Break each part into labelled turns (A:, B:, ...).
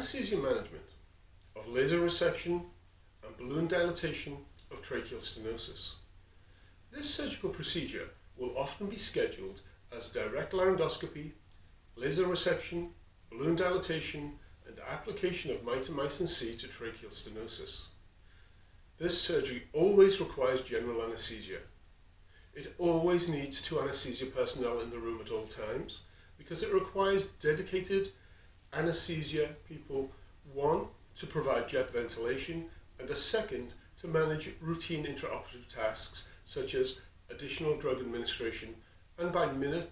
A: Anesthesia management of laser resection and balloon dilatation of tracheal stenosis. This surgical procedure will often be scheduled as direct laryngoscopy, laser resection, balloon dilatation, and application of mitomicin C to tracheal stenosis. This surgery always requires general anesthesia. It always needs 2 anesthesia personnel in the room at all times because it requires dedicated anesthesia people, one to provide jet ventilation and a second to manage routine intraoperative tasks such as additional drug administration and minute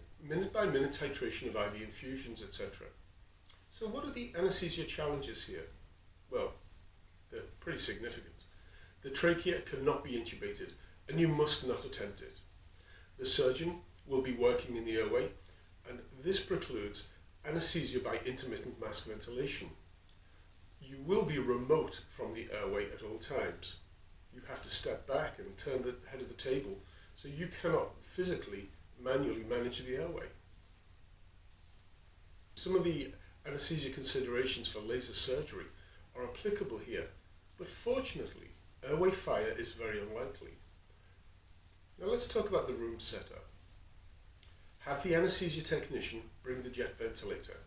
A: by minute titration of IV infusions, etc. So what are the anesthesia challenges here? Well, they're pretty significant. The trachea cannot be intubated and you must not attempt it. The surgeon will be working in the airway and this precludes anesthesia by intermittent mask ventilation. You will be remote from the airway at all times. You have to step back and turn the head of the table, so you cannot physically, manually manage the airway. Some of the anesthesia considerations for laser surgery are applicable here, but fortunately, airway fire is very unlikely. Now let's talk about the room setup. Have the anesthesia technician bring the jet ventilator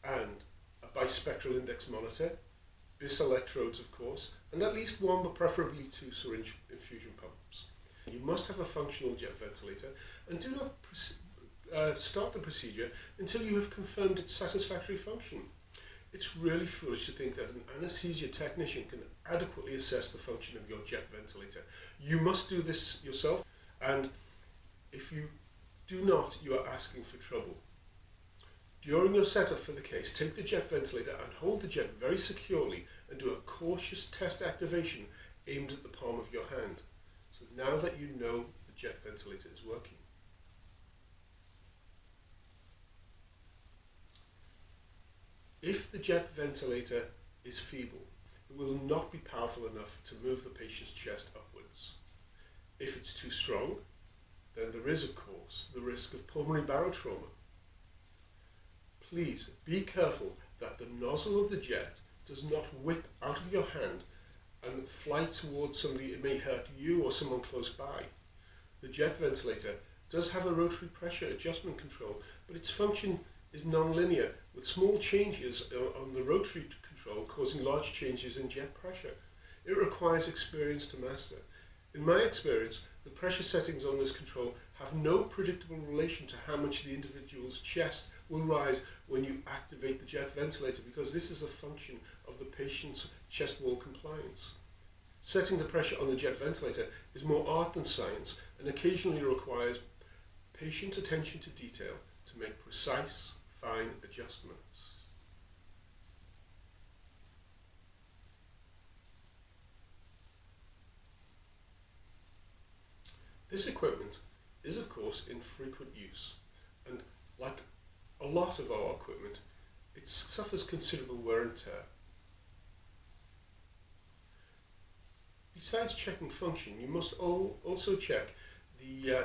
A: and a bispectral index monitor, BIS electrodes of course, and at least 1 but preferably 2 syringe infusion pumps. You must have a functional jet ventilator and do not start the procedure until you have confirmed its satisfactory function. It's really foolish to think that an anesthesia technician can adequately assess the function of your jet ventilator. You must do this yourself, and if you do not, you are asking for trouble. During your setup for the case, take the jet ventilator and hold the jet very securely and do a cautious test activation aimed at the palm of your hand. So now that you know the jet ventilator is working. If the jet ventilator is feeble, it will not be powerful enough to move the patient's chest upwards. If it's too strong, then there is, of course, the risk of pulmonary barotrauma. Please be careful that the nozzle of the jet does not whip out of your hand and fly towards somebody. It may hurt you or someone close by. The jet ventilator does have a rotary pressure adjustment control, but its function is non-linear, with small changes on the rotary control causing large changes in jet pressure. It requires experience to master. In my experience, the pressure settings on this control have no predictable relation to how much the individual's chest will rise when you activate the jet ventilator, because this is a function of the patient's chest wall compliance. Setting the pressure on the jet ventilator is more art than science and occasionally requires patient attention to detail to make precise, fine adjustments. This equipment is of course in frequent use, and like a lot of our equipment, it suffers considerable wear and tear. Besides checking function, you must also check the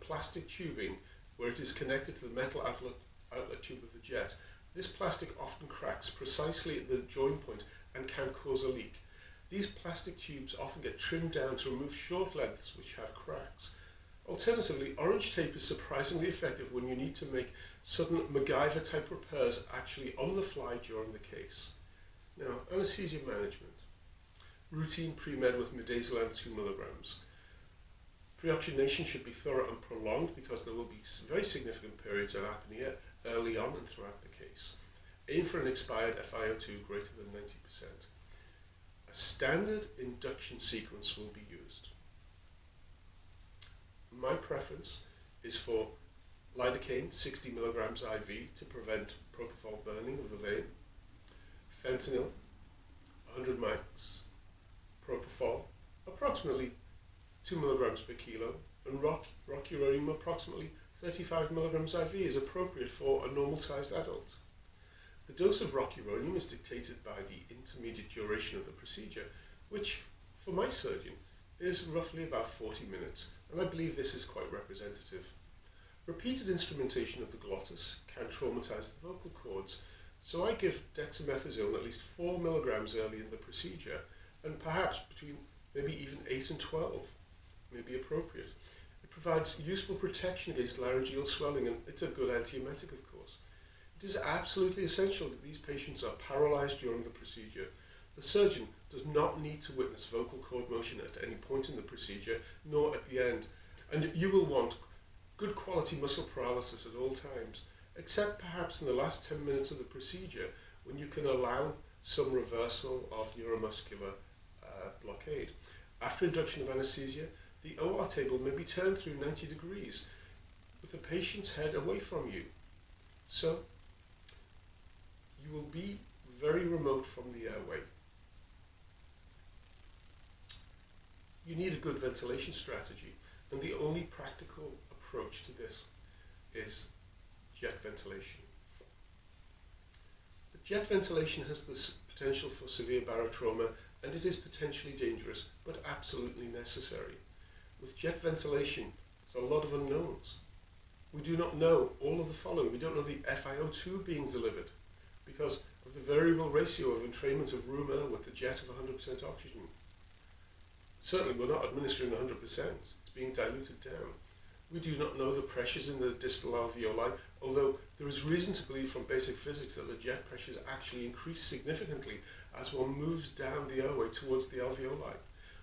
A: plastic tubing where it is connected to the metal outlet tube of the jet. This plastic often cracks precisely at the join point and can cause a leak. These plastic tubes often get trimmed down to remove short lengths which have cracks. Alternatively, orange tape is surprisingly effective when you need to make sudden MacGyver type repairs actually on the fly during the case. Now, anesthesia management. Routine pre-med with midazolam 2 milligrams. Pre-oxygenation should be thorough and prolonged because there will be very significant periods of apnea early on and throughout the case. Aim for an expired FiO2 greater than 90%. A standard induction sequence will be used. My preference is for lidocaine 60 milligrams IV to prevent propofol burning of the vein, fentanyl 100 mics, propofol approximately 2 milligrams per kilo, and rocuronium approximately 35 milligrams IV is appropriate for a normal sized adult. The dose of rocuronium is dictated by the intermediate duration of the procedure, which for my surgeon is roughly about 40 minutes, and I believe this is quite representative. Repeated instrumentation of the glottis can traumatize the vocal cords, So I give dexamethasone at least 4 milligrams early in the procedure, and perhaps between maybe even 8 and 12 may be appropriate. It provides useful protection against laryngeal swelling, and it's a good antiemetic, of course. It is absolutely essential that these patients are paralyzed during the procedure. The surgeon does not need to witness vocal cord motion at any point in the procedure, nor at the end. And you will want good quality muscle paralysis at all times, except perhaps in the last 10 minutes of the procedure, when you can allow some reversal of neuromuscular blockade. After induction of anesthesia, the OR table may be turned through 90 degrees with the patient's head away from you. So, you will be very remote from the airway. You need a good ventilation strategy, and the only practical approach to this is jet ventilation. But jet ventilation has the potential for severe barotrauma, and it is potentially dangerous, but absolutely necessary. With jet ventilation, there's a lot of unknowns. We do not know all of the following. We don't know the FiO2 being delivered because of the variable ratio of entrainment of room air with the jet of 100% oxygen. Certainly we're not administering 100%, it's being diluted down. We do not know the pressures in the distal alveoli, although there is reason to believe from basic physics that the jet pressures actually increase significantly as one moves down the airway towards the alveoli.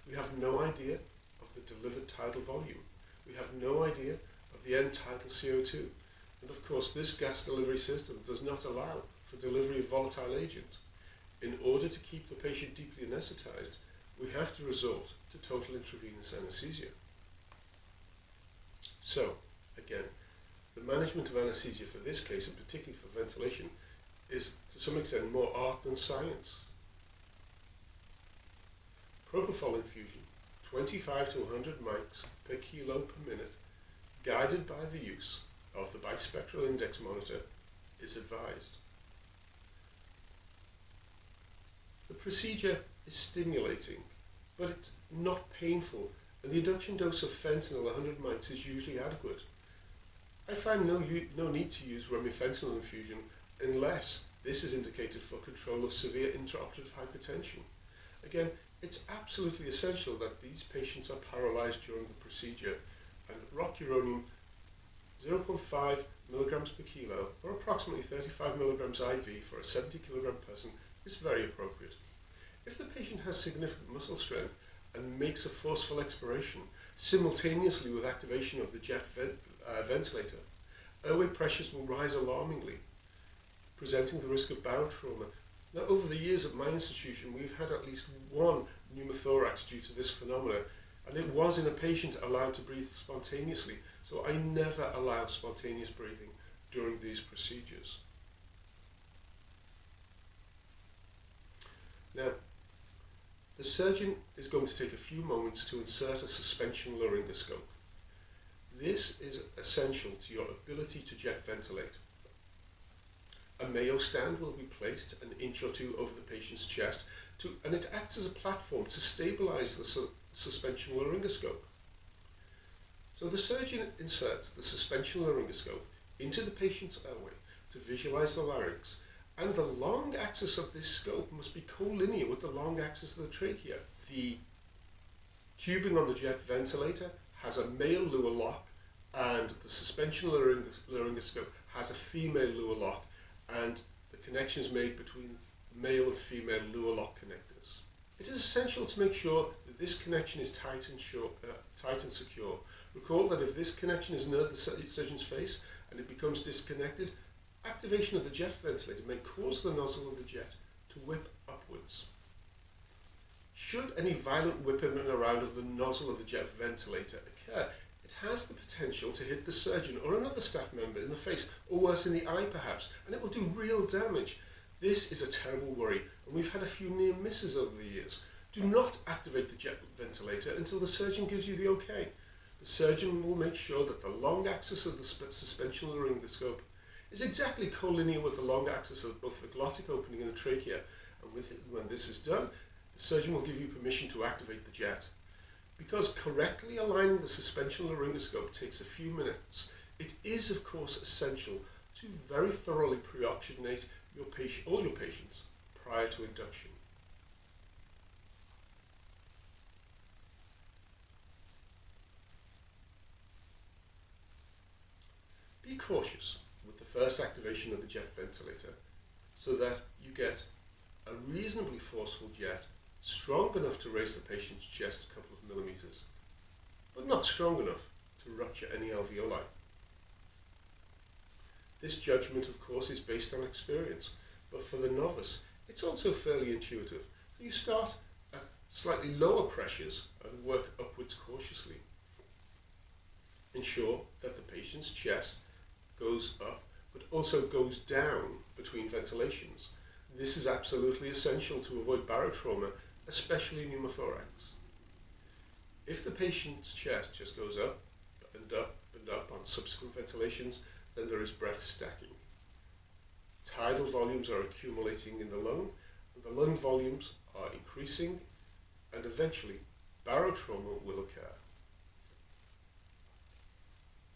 A: We have no idea of the delivered tidal volume. We have no idea of the end tidal CO2. And of course, this gas delivery system does not allow for delivery of volatile agent. In order to keep the patient deeply anesthetized, we have to resort to total intravenous anesthesia. So, again, the management of anesthesia for this case, and particularly for ventilation, is to some extent more art than science. Propofol infusion, 25 to 100 mics per kilo per minute, guided by the use of the bispectral index monitor, is advised. The procedure is stimulating, but it's not painful, and the induction dose of fentanyl 100 mics is usually adequate. I find no need to use remifentanil infusion unless this is indicated for control of severe intraoperative hypertension. Again, it's absolutely essential that these patients are paralyzed during the procedure, and rocuronium 0.5 milligrams per kilo, or approximately 35 milligrams IV for a 70 kilogram person, is very appropriate. If the patient has significant muscle strength and makes a forceful expiration simultaneously with activation of the jet ventilator, airway pressures will rise alarmingly, presenting the risk of barotrauma. Now, over the years at my institution, we've had at least one pneumothorax due to this phenomenon, and it was in a patient allowed to breathe spontaneously, so I never allow spontaneous breathing during these procedures. Now, the surgeon is going to take a few moments to insert a suspension laryngoscope. This is essential to your ability to jet ventilate. A Mayo stand will be placed an inch or two over the patient's chest, and it acts as a platform to stabilize the suspension laryngoscope. So the surgeon inserts the suspension laryngoscope into the patient's airway to visualize the larynx, and the long axis of this scope must be collinear with the long axis of the trachea. The tubing on the jet ventilator has a male Luer lock, and the suspension laryngoscope has a female Luer lock, and the connection is made between male and female Luer lock connectors. It is essential to make sure that this connection is tight and secure. Recall that if this connection is near the surgeon's face and it becomes disconnected, activation of the jet ventilator may cause the nozzle of the jet to whip upwards. Should any violent whipping around of the nozzle of the jet ventilator occur, it has the potential to hit the surgeon or another staff member in the face, or worse, in the eye perhaps, and it will do real damage. This is a terrible worry, and we've had a few near misses over the years. Do not activate the jet ventilator until the surgeon gives you the okay. The surgeon will make sure that the long axis of the suspension laryngoscope is exactly collinear with the long axis of both the glottic opening and the trachea, and when this is done, the surgeon will give you permission to activate the jet. Because correctly aligning the suspension laryngoscope takes a few minutes, it is of course essential to very thoroughly pre-oxygenate all your patients prior to induction. Be cautious with the first activation of the jet ventilator so that you get a reasonably forceful jet strong enough to raise the patient's chest a couple of millimeters, but not strong enough to rupture any alveoli. This judgment, of course, is based on experience, but for the novice, it's also fairly intuitive. So you start at slightly lower pressures and work upwards cautiously. Ensure that the patient's chest goes up, but also goes down between ventilations. This is absolutely essential to avoid barotrauma, especially pneumothorax. If the patient's chest just goes up and up and up on subsequent ventilations, then there is breath stacking. Tidal volumes are accumulating in the lung, and the lung volumes are increasing, and eventually barotrauma will occur.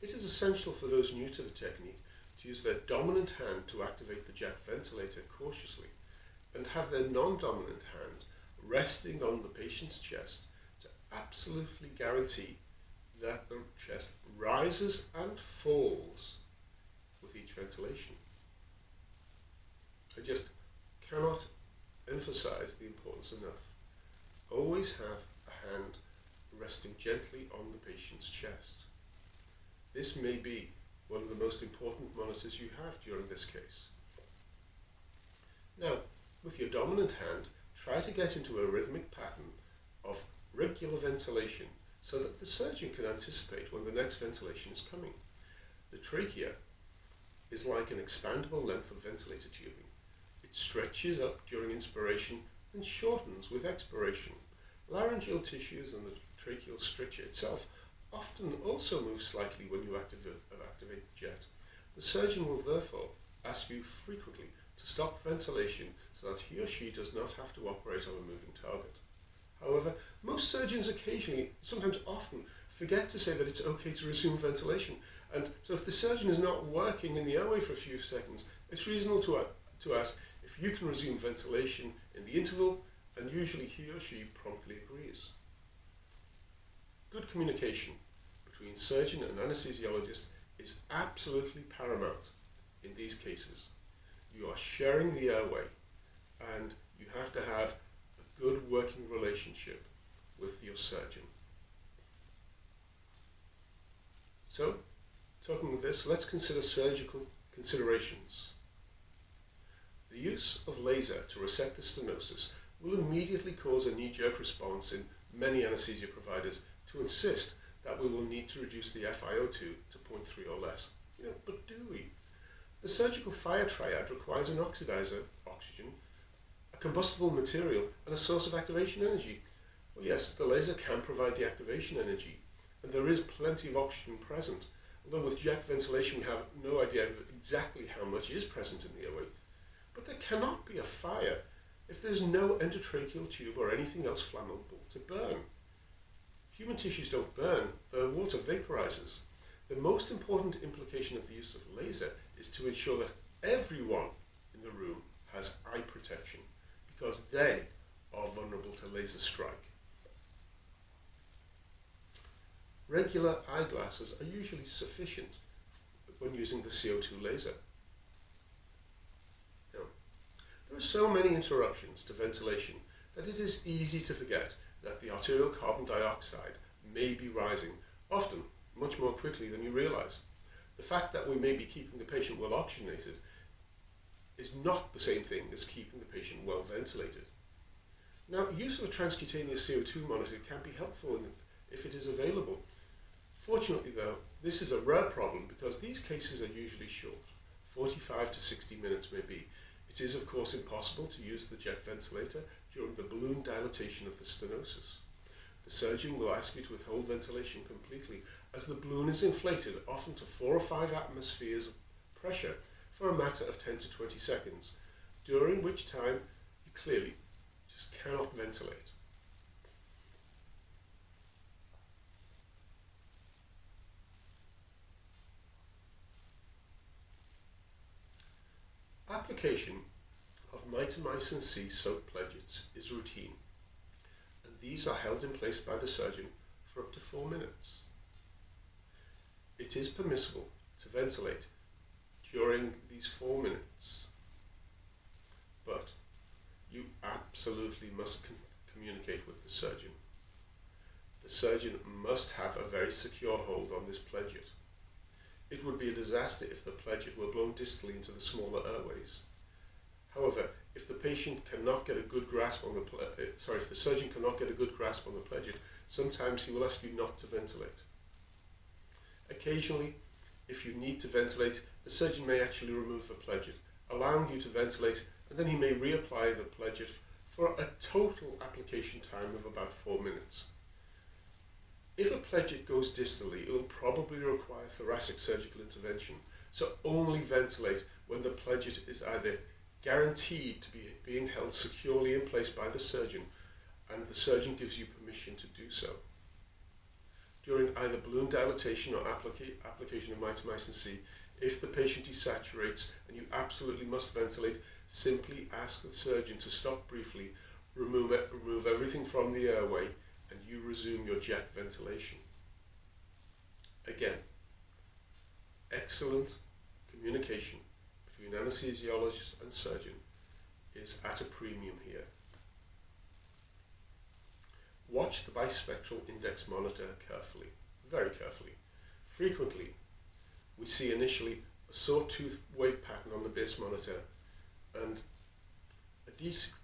A: It is essential for those new to the technique to use their dominant hand to activate the jet ventilator cautiously, and have their non-dominant hand resting on the patient's chest to absolutely guarantee that the chest rises and falls with each ventilation. I just cannot emphasize the importance enough. Always have a hand resting gently on the patient's chest. This may be one of the most important monitors you have during this case. Now, with your dominant hand, try to get into a rhythmic pattern of regular ventilation so that the surgeon can anticipate when the next ventilation is coming. The trachea is like an expandable length of ventilator tubing. It stretches up during inspiration and shortens with expiration. Laryngeal tissues and the tracheal stricture itself often also move slightly when you activate the jet. The surgeon will therefore ask you frequently to stop ventilation so that he or she does not have to operate on a moving target. However, most surgeons occasionally, sometimes often, forget to say that it's okay to resume ventilation. And so if the surgeon is not working in the airway for a few seconds, it's reasonable to ask if you can resume ventilation in the interval, and usually he or she promptly agrees. Good communication between surgeon and anesthesiologist is absolutely paramount in these cases. You are sharing the airway, and you have to have a good working relationship with your surgeon. So, talking of this, let's consider surgical considerations. The use of laser to resect the stenosis will immediately cause a knee-jerk response in many anesthesia providers to insist that we will need to reduce the FiO2 to 0.3 or less. But do we? The surgical fire triad requires an oxidizer, oxygen, a combustible material, and a source of activation energy. Well, yes, the laser can provide the activation energy, and there is plenty of oxygen present, although with jet ventilation we have no idea of exactly how much is present in the airway. But there cannot be a fire if there's no endotracheal tube or anything else flammable to burn. Human tissues don't burn, the water vaporizes. The most important implication of the use of laser is to ensure that everyone in the room has eye protection, because they are vulnerable to laser strike. Regular eyeglasses are usually sufficient when using the CO2 laser. Now, there are so many interruptions to ventilation that it is easy to forget that the arterial carbon dioxide may be rising, often much more quickly than you realize. The fact that we may be keeping the patient well oxygenated is not the same thing as keeping the patient well ventilated. Now, use of a transcutaneous CO2 monitor can be helpful if it is available. Fortunately though, this is a rare problem because these cases are usually short, 45 to 60 minutes maybe. It is of course impossible to use the jet ventilator during the balloon dilatation of the stenosis. The surgeon will ask you to withhold ventilation completely as the balloon is inflated often to 4 or 5 atmospheres of pressure for a matter of 10 to 20 seconds, during which time you clearly just cannot ventilate. application of mitomicin C soaked pledgets is routine, and these are held in place by the surgeon for up to 4 minutes. It is permissible to ventilate during these 4 minutes, but you absolutely must communicate with the surgeon. The surgeon must have a very secure hold on this pledget. It would be a disaster if the pledget were blown distally into the smaller airways. However, if the patient cannot get a good grasp on if the surgeon cannot get a good grasp on the pledget, sometimes he will ask you not to ventilate. Occasionally, if you need to ventilate, the surgeon may actually remove the pledget, allowing you to ventilate, and then he may reapply the pledget for a total application time of about 4 minutes. If a pledget goes distally, it will probably require thoracic surgical intervention, so only ventilate when the pledget is either guaranteed to be being held securely in place by the surgeon and the surgeon gives you permission to do so. During either balloon dilatation or application of mitomicin C, if the patient desaturates and you absolutely must ventilate, simply ask the surgeon to stop briefly, remove everything from the airway, and you resume your jet ventilation. Again, excellent communication between anesthesiologist and surgeon is at a premium here. Watch the bispectral index monitor carefully, very carefully. Frequently, we see initially a sawtooth wave pattern on the base monitor, and a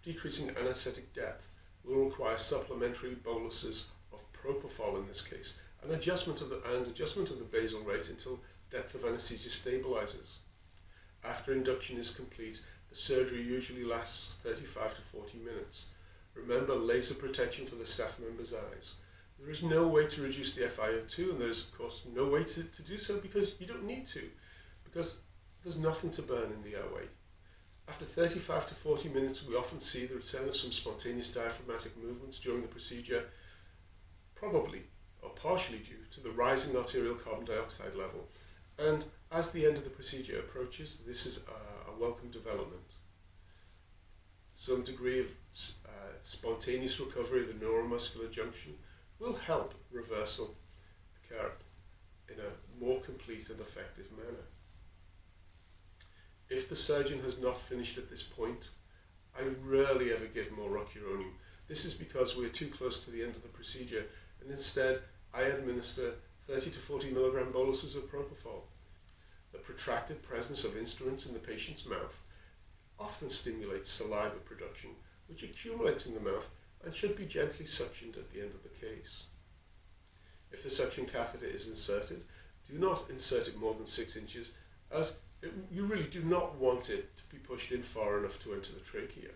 A: decreasing anesthetic depth will require supplementary boluses of propofol in this case, and adjustment of the basal rate until depth of anesthesia stabilizes. After induction is complete, the surgery usually lasts 35 to 40 minutes. Remember laser protection for the staff member's eyes. There is no way to reduce the FiO2, and there is of course no way to do so because you don't need to, because there's nothing to burn in the airway. After 35 to 40 minutes, we often see the return of some spontaneous diaphragmatic movements during the procedure, probably or partially due to the rising arterial carbon dioxide level. And as the end of the procedure approaches, this is a welcome development. Some degree of spontaneous recovery of the neuromuscular junction will help reversal occur in a more complete and effective manner. If the surgeon has not finished at this point, I rarely ever give more rocuronium. This is because we're too close to the end of the procedure, and instead I administer 30 to 40 milligram boluses of propofol. The protracted presence of instruments in the patient's mouth often stimulates saliva production, which accumulates in the mouth and should be gently suctioned at the end of the case. If the suction catheter is inserted, do not insert it more than 6 inches, as you really do not want it to be pushed in far enough to enter the trachea.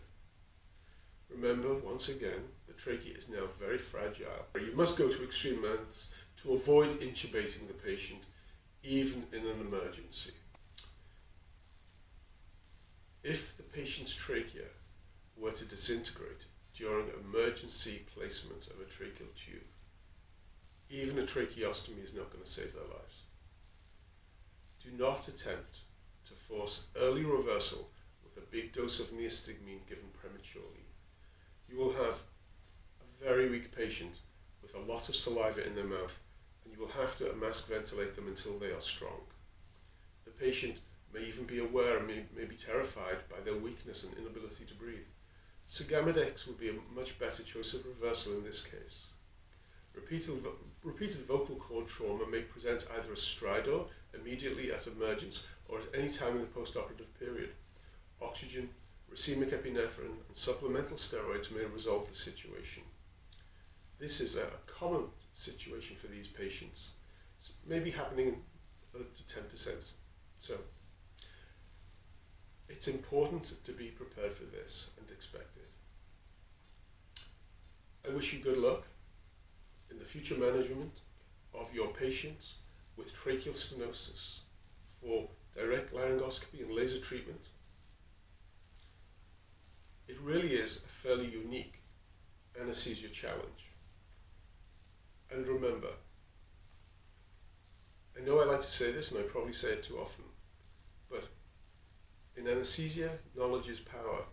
A: Remember, once again, the trachea is now very fragile. You must go to extreme lengths to avoid intubating the patient, even in an emergency. If the patient's trachea were to disintegrate during emergency placement of a tracheal tube, even a tracheostomy is not going to save their lives. Do not attempt to force early reversal with a big dose of neostigmine given prematurely. You will have a very weak patient with a lot of saliva in their mouth, and you will have to mask ventilate them until they are strong. The patient may even be aware and may be terrified by their weakness and inability to breathe. So Gamadex would be a much better choice of reversal in this case. Repeated vocal cord trauma may present either as STRIDOR immediately at emergence or at any time in the post-operative period. Oxygen, racemic epinephrine, and supplemental steroids may resolve the situation. This is a common situation for these patients. It's maybe happening up to 10%. So it's important to be prepared for this and expect it. I wish you good luck in the future management of your patients with tracheal stenosis for direct laryngoscopy and laser treatment. It really is a fairly unique anesthesia challenge. And remember, I know I like to say this and I probably say it too often, but In anesthesia, knowledge is power.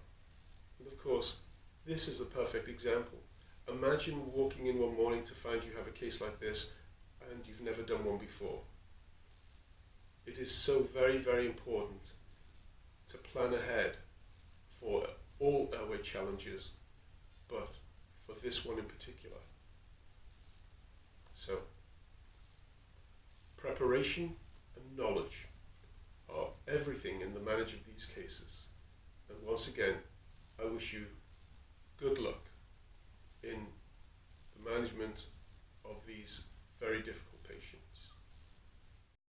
A: And of course, this is the perfect example. Imagine walking in one morning to find you have a case like this and you've never done one before. It is so very, very important to plan ahead for all airway challenges, but for this one in particular. So, preparation and knowledge are everything in the management of these cases. And once again, I wish you good luck in the management of these very difficult patients.